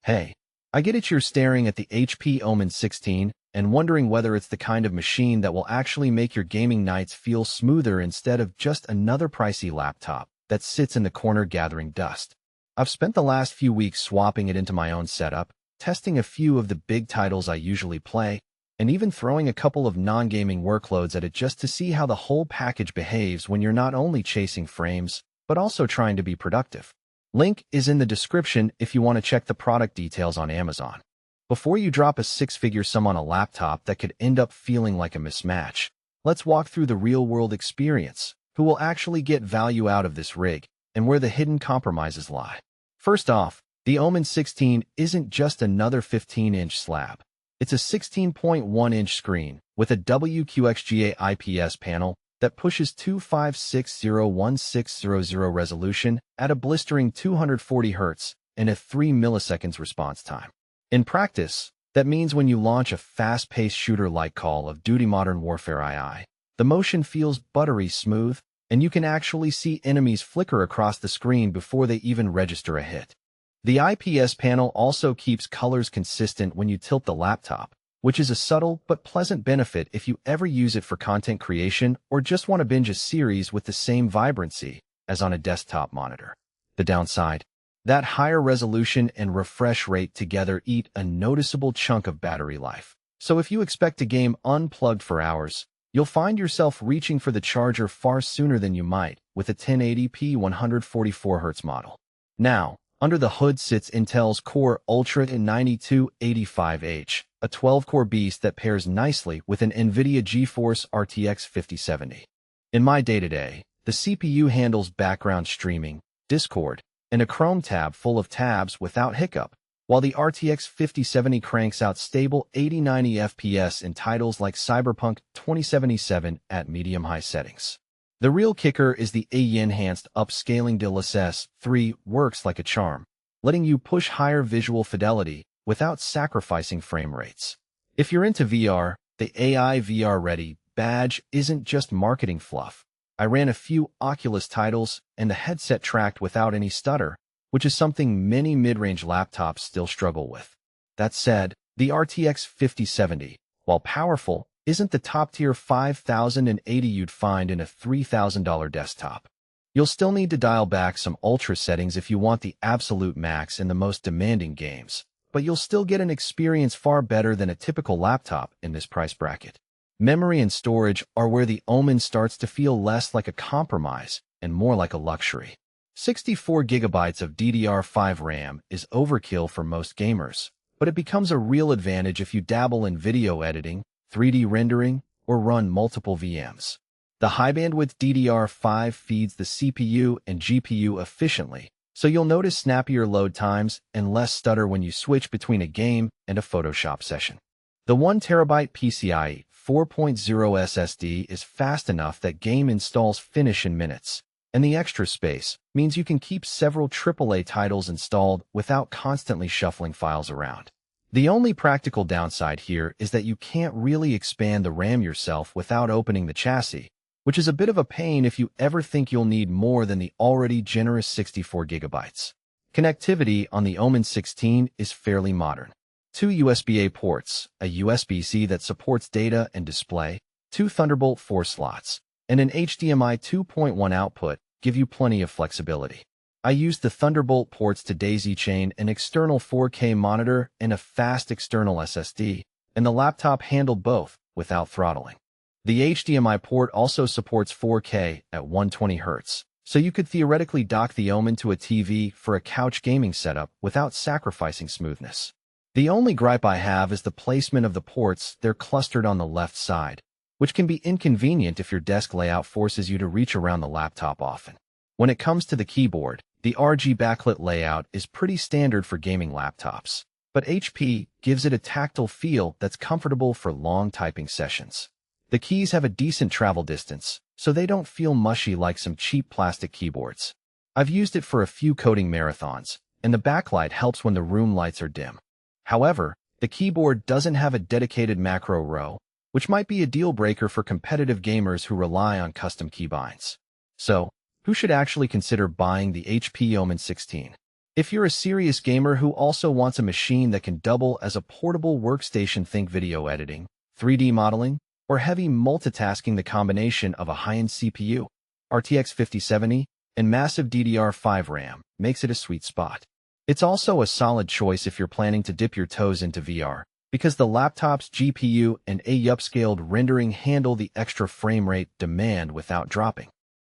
Hey, I get it, you're staring at the HP Omen 16 and wondering whether it's the kind of machine that will actually make your gaming nights feel smoother instead of just another pricey laptop that sits in the corner gathering dust. I've spent the last few weeks swapping it into my own setup, testing a few of the big titles I usually play, and even throwing a couple of non-gaming workloads at it just to see how the whole package behaves when you're not only chasing frames, but also trying to be productive. Link is in the description if you want to check the product details on Amazon. Before you drop a six-figure sum on a laptop that could end up feeling like a mismatch, let's walk through the real-world experience, who will actually get value out of this rig, and where the hidden compromises lie. First off, the Omen 16 isn't just another 15-inch slab. It's a 16.1-inch screen with a WQXGA IPS panel that pushes 25601,600 resolution at a blistering 240 Hz and a 3 milliseconds response time. In practice, that means when you launch a fast-paced shooter like Call of Duty Modern Warfare II, the motion feels buttery smooth, and you can actually see enemies flicker across the screen before they even register a hit. The IPS panel also keeps colors consistent when you tilt the laptop, which is a subtle but pleasant benefit if you ever use it for content creation or just want to binge a series with the same vibrancy as on a desktop monitor. The downside? That higher resolution and refresh rate together eat a noticeable chunk of battery life. So if you expect to game unplugged for hours, you'll find yourself reaching for the charger far sooner than you might with a 1080p 144Hz model. Now, under the hood sits Intel's Core Ultra i92-85H, a 12-core beast that pairs nicely with an NVIDIA GeForce RTX 5070. In my day-to-day, the CPU handles background streaming, Discord, and a Chrome tab full of tabs without hiccup, while the RTX 5070 cranks out stable 80-90 FPS in titles like Cyberpunk 2077 at medium-high settings. The real kicker is the AI-enhanced upscaling DLSS 3 works like a charm, letting you push higher visual fidelity without sacrificing frame rates. If you're into VR, the AI VR Ready badge isn't just marketing fluff. I ran a few Oculus titles and the headset tracked without any stutter, which is something many mid-range laptops still struggle with. That said, the RTX 5070, while powerful, isn't the top-tier 5080 you'd find in a $3,000 desktop. You'll still need to dial back some ultra settings if you want the absolute max in the most demanding games, but you'll still get an experience far better than a typical laptop in this price bracket. Memory and storage are where the Omen starts to feel less like a compromise and more like a luxury. 64 gigabytes of DDR5 RAM is overkill for most gamers, but it becomes a real advantage if you dabble in video editing, 3D rendering, or run multiple VMs. The high-bandwidth DDR5 feeds the CPU and GPU efficiently, so you'll notice snappier load times and less stutter when you switch between a game and a Photoshop session. The 1TB PCIe 4.0 SSD is fast enough that game installs finish in minutes, and the extra space means you can keep several AAA titles installed without constantly shuffling files around. The only practical downside here is that you can't really expand the RAM yourself without opening the chassis, which is a bit of a pain if you ever think you'll need more than the already generous 64 gigabytes. Connectivity on the Omen 16 is fairly modern. 2 USB-A ports, a USB-C that supports data and display, 2 Thunderbolt 4 slots, and an HDMI 2.1 output give you plenty of flexibility. I used the Thunderbolt ports to daisy-chain an external 4K monitor and a fast external SSD, and the laptop handled both without throttling. The HDMI port also supports 4K at 120 Hz, so you could theoretically dock the Omen to a TV for a couch gaming setup without sacrificing smoothness. The only gripe I have is the placement of the ports. They're clustered on the left side, which can be inconvenient if your desk layout forces you to reach around the laptop often. When it comes to the keyboard, the RG backlit layout is pretty standard for gaming laptops, but HP gives it a tactile feel that's comfortable for long typing sessions. The keys have a decent travel distance, so they don't feel mushy like some cheap plastic keyboards. I've used it for a few coding marathons, and the backlight helps when the room lights are dim. However, the keyboard doesn't have a dedicated macro row, which might be a deal breaker for competitive gamers who rely on custom keybinds. So, who should actually consider buying the HP Omen 16? If you're a serious gamer who also wants a machine that can double as a portable workstation, think video editing, 3D modeling, or heavy multitasking, the combination of a high-end CPU, RTX 5070, and massive DDR5 RAM makes it a sweet spot. It's also a solid choice if you're planning to dip your toes into VR, because the laptop's GPU and AI upscaled rendering handle the extra frame rate demand without dropping.